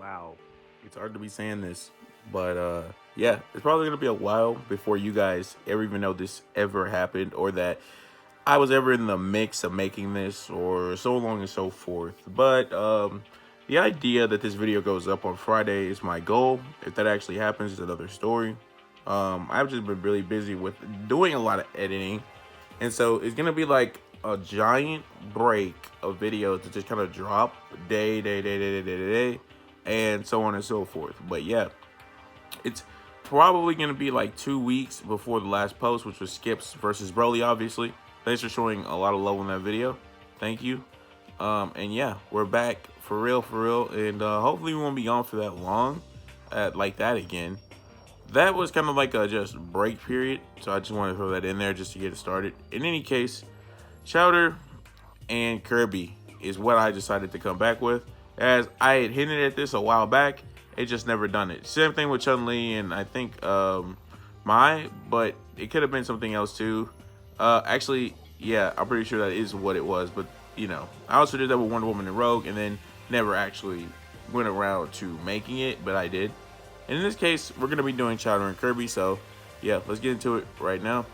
Wow, it's hard to be saying this, but yeah, it's probably gonna be a while before you guys ever even know this ever happened or that I was ever in the mix of making this or so long and so forth. But the idea that this video goes up on Friday is my goal. If that actually happens, is another story. I've just been really busy with doing a lot of editing, and so it's gonna be like a giant break of videos to just kind of drop day, and so on and so forth. But yeah, it's probably gonna be like 2 weeks before the last post, which was Skips versus Broly. Obviously, thanks for showing a lot of love on that video. Thank you. And yeah, we're back for real, and hopefully we won't be gone for that long, like that again. That was kind of like a just break period, so I just wanted to throw that in there just to get it started. In any case, Chowder and Kirby is what I decided to come back with, as I had hinted at this a while back. It just never done it. Same thing with Chun-Li and I think Mai, but it could have been something else too. Actually, yeah, I'm pretty sure that is what it was. But you know, I also did that with Wonder Woman and Rogue, and then never actually went around to making it, but I did. And in this case, we're gonna be doing Chowder and Kirby. So yeah, let's get into it right now.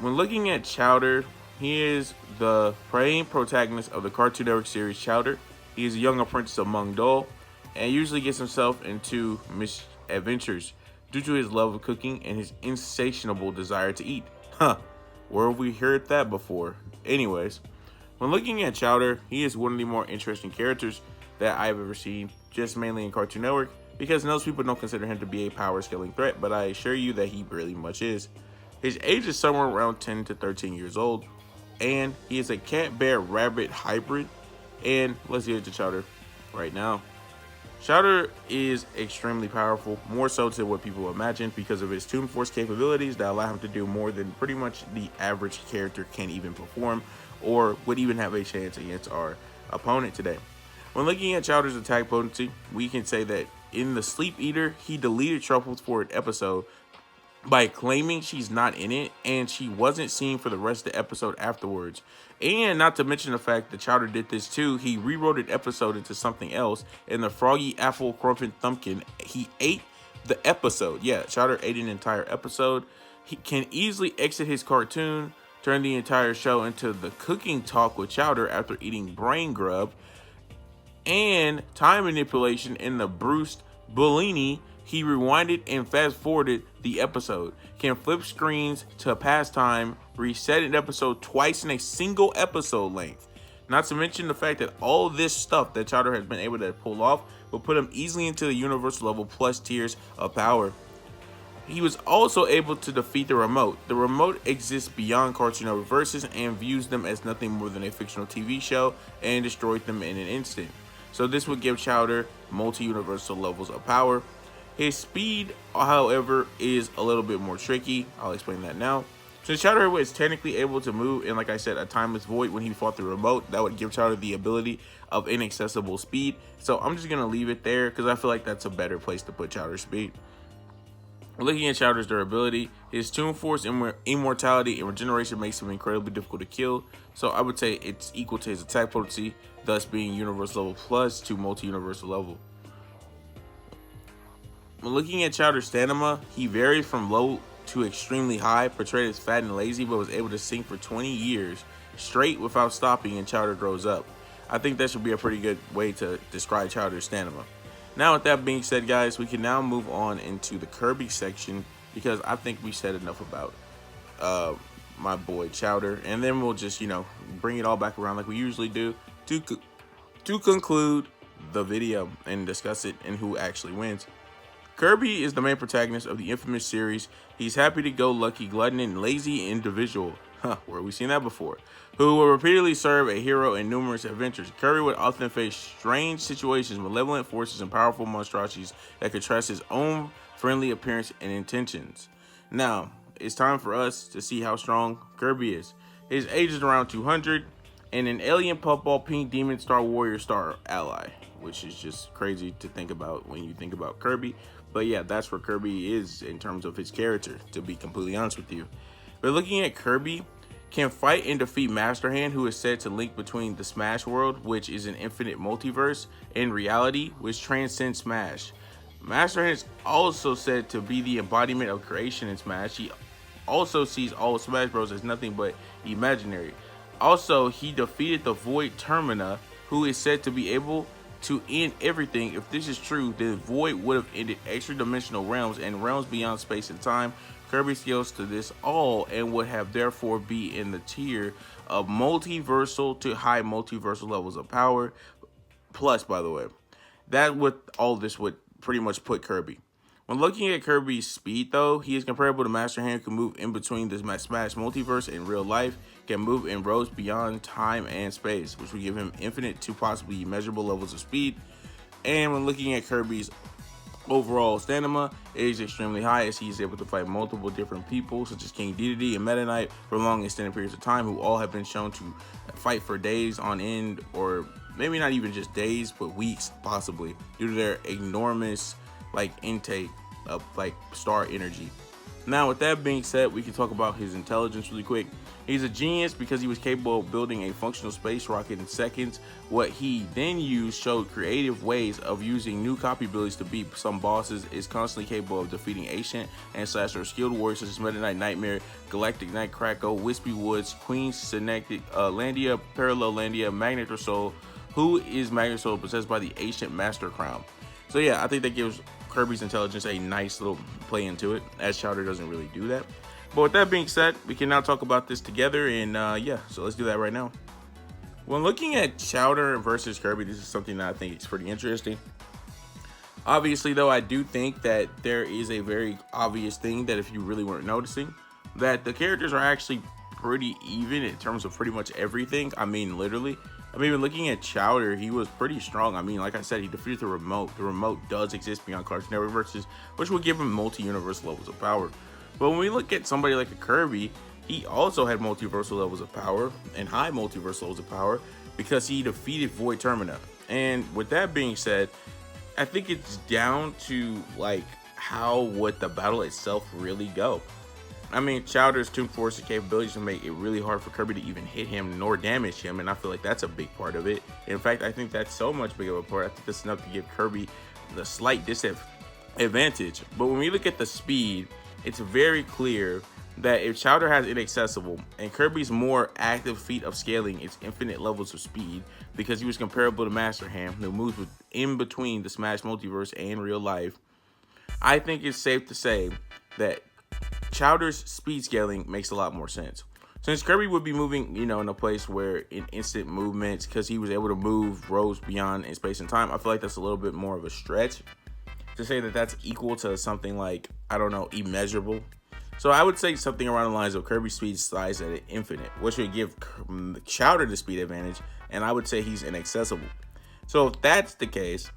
When looking at Chowder, he is the prime protagonist of the Cartoon Network series Chowder. He is a young apprentice of Mung Dol, and usually gets himself into misadventures due to his love of cooking and his insatiable desire to eat. Huh, where have we heard that before? Anyways, when looking at Chowder, he is one of the more interesting characters that I've ever seen, just mainly in Cartoon Network, because most people don't consider him to be a power scaling threat, but I assure you that he really much is. His age is somewhere around 10 to 13 years old, and he is a cat bear rabbit hybrid. And let's get into Chowder right now. Chowder is extremely powerful, more so to what people imagine, because of his Toon Force capabilities that allow him to do more than pretty much the average character can even perform, or would even have a chance against our opponent today. When looking at Chowder's attack potency, we can say that in the Sleep Eater, he deleted Truffles for an episode by claiming she's not in it and she wasn't seen for the rest of the episode afterwards. And not to mention the fact that Chowder did this too, he rewrote an episode into something else, and the Froggy Apple Crumpin Thumpkin, he ate the episode. Yeah, Chowder ate an entire episode. He can easily exit his cartoon, turn the entire show into the cooking talk with Chowder after eating brain grub, and time manipulation in the Bruce Bellini. He rewinded and fast forwarded the episode, can flip screens to pastime, reset an episode twice in a single episode length. Not to mention the fact that all this stuff that Chowder has been able to pull off will put him easily into the universal level plus tiers of power. He was also able to defeat the remote. The remote exists beyond Cartoon Network Versus and views them as nothing more than a fictional TV show, and destroyed them in an instant. So this would give Chowder multi-universal levels of power. His speed, however, is a little bit more tricky. I'll explain that now. Since Chowder was technically able to move in, like I said, a timeless void when he fought the remote, that would give Chowder the ability of inaccessible speed. So I'm just going to leave it there because I feel like that's a better place to put Chowder's speed. Looking at Chowder's durability, his Toon Force, immortality, and regeneration makes him incredibly difficult to kill. So I would say it's equal to his attack potency, thus being universal level plus to multi-universal level. When looking at Chowder's stamina, he varied from low to extremely high, portrayed as fat and lazy, but was able to sing for 20 years straight without stopping, and Chowder grows up. I think that should be a pretty good way to describe Chowder's stamina. Now, with that being said, guys, we can now move on into the Kirby section, because I think we said enough about my boy Chowder, and then we'll just, bring it all back around like we usually do to conclude the video and discuss it and who actually wins. Kirby is the main protagonist of the infamous series. He's happy-go-lucky, glutton, and lazy individual. Where have we seen that before? Who will repeatedly serve a hero in numerous adventures. Kirby would often face strange situations, malevolent forces, and powerful monstrosities that contrast his own friendly appearance and intentions. Now, it's time for us to see how strong Kirby is. His age is around 200, and an alien puffball pink demon star warrior star ally, which is just crazy to think about when you think about Kirby. But yeah, that's where Kirby is in terms of his character, to be completely honest with you. But looking at Kirby, can fight and defeat Master Hand, who is said to link between the Smash world, which is an infinite multiverse, and reality, which transcends Smash. Master Hand is also said to be the embodiment of creation in Smash. He also sees all Smash Bros as nothing but imaginary. Also, he defeated the Void Termina, who is said to be able to end everything. If this is true, then Void would have ended extra dimensional realms and realms beyond space and time. Kirby scales to this all and would have therefore be in the tier of multiversal to high multiversal levels of power. Plus, by the way, that would all this would pretty much put Kirby. When looking at Kirby's speed, though, he is comparable to Master Hand, who can move in between the Smash multiverse and real life, can move in rows beyond time and space, which would give him infinite to possibly immeasurable levels of speed. And when looking at Kirby's overall stamina, it is extremely high, as he is able to fight multiple different people, such as King Dedede and Meta Knight, for long extended periods of time, who all have been shown to fight for days on end, or maybe not even just days, but weeks possibly, due to their enormous intake of star energy. Now, with that being said, we can talk about his intelligence really quick. He's a genius because he was capable of building a functional space rocket in seconds. What he then used showed creative ways of using new copy abilities to beat some bosses, is constantly capable of defeating ancient and / skilled warriors such as Meta Knight Nightmare, Galactic Knight Krako, Wispy Woods, Queen Synectic, Landia, Parallel Landia, Magnetor Soul, who is Magnetor Soul possessed by the ancient Master Crown. So yeah, I think that gives Kirby's intelligence a nice little play into it, as Chowder doesn't really do that. But with that being said, we can now talk about this together, and yeah, so let's do that right now. When looking at Chowder versus Kirby, this is something that I think is pretty interesting. Obviously, though, I do think that there is a very obvious thing that if you really weren't noticing, that the characters are actually pretty even in terms of pretty much everything. I mean, literally. I mean, when looking at Chowder, he was pretty strong. I mean, like I said, he defeated the remote. The remote does exist beyond Cartoon Network versus, which will give him multi-universe levels of power. But when we look at somebody like a Kirby, he also had multiversal levels of power and high multiversal levels of power because he defeated Void Termina. And with that being said, I think it's down to how would the battle itself really go. I mean, Chowder's Toon Force capabilities will make it really hard for Kirby to even hit him nor damage him, and I feel like that's a big part of it. In fact, I think that's so much big of a part. I think that's enough to give Kirby the slight disadvantage. But when we look at the speed, it's very clear that if Chowder has inaccessible and Kirby's more active feat of scaling its infinite levels of speed, because he was comparable to Master Hand, who moves in between the Smash multiverse and real life, I think it's safe to say that Chowder's speed scaling makes a lot more sense. Since Kirby would be moving, in a place where in instant movements, because he was able to move rows beyond in space and time, I feel like that's a little bit more of a stretch to say that that's equal to something like, I don't know, immeasurable. So I would say something around the lines of Kirby's speed size at infinite, which would give Chowder the speed advantage, and I would say he's inaccessible. So if that's the case,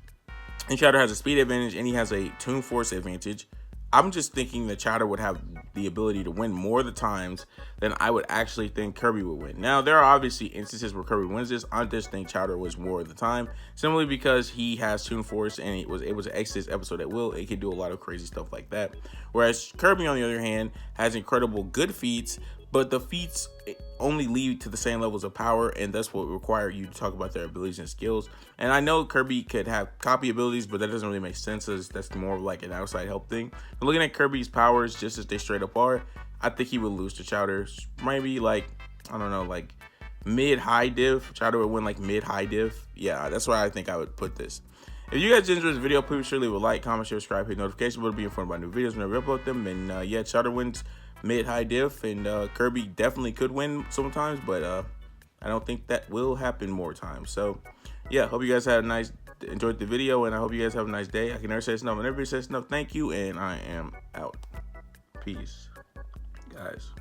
and Chowder has a speed advantage and he has a Toon Force advantage, I'm just thinking that Chowder would have the ability to win more of the times than I would actually think Kirby would win. Now, there are obviously instances where Kirby wins this. I just think Chowder was more of the time, simply because he has Toon Force and he was able to exit this episode at will. It can do a lot of crazy stuff like that. Whereas Kirby, on the other hand, has incredible good feats, but the feats only lead to the same levels of power, and that's what require you to talk about their abilities and skills. And I know Kirby could have copy abilities, but that doesn't really make sense, as that's more of like an outside help thing. But looking at Kirby's powers just as they straight up are, I think he would lose to Chowder. Maybe I don't know, mid-high div. Chowder would win mid-high div. Yeah, that's why I think I would put this. If you guys enjoyed this video, please surely leave a like, comment, share, subscribe, hit notification bell to be informed about new videos whenever we upload them. And yeah, Chowder wins mid-high diff, and Kirby definitely could win sometimes, but I don't think that will happen more times. So yeah, hope you guys enjoyed the video, and I hope you guys have a nice day. I can never say enough, and everybody says enough. Thank you, and I am out. Peace, guys.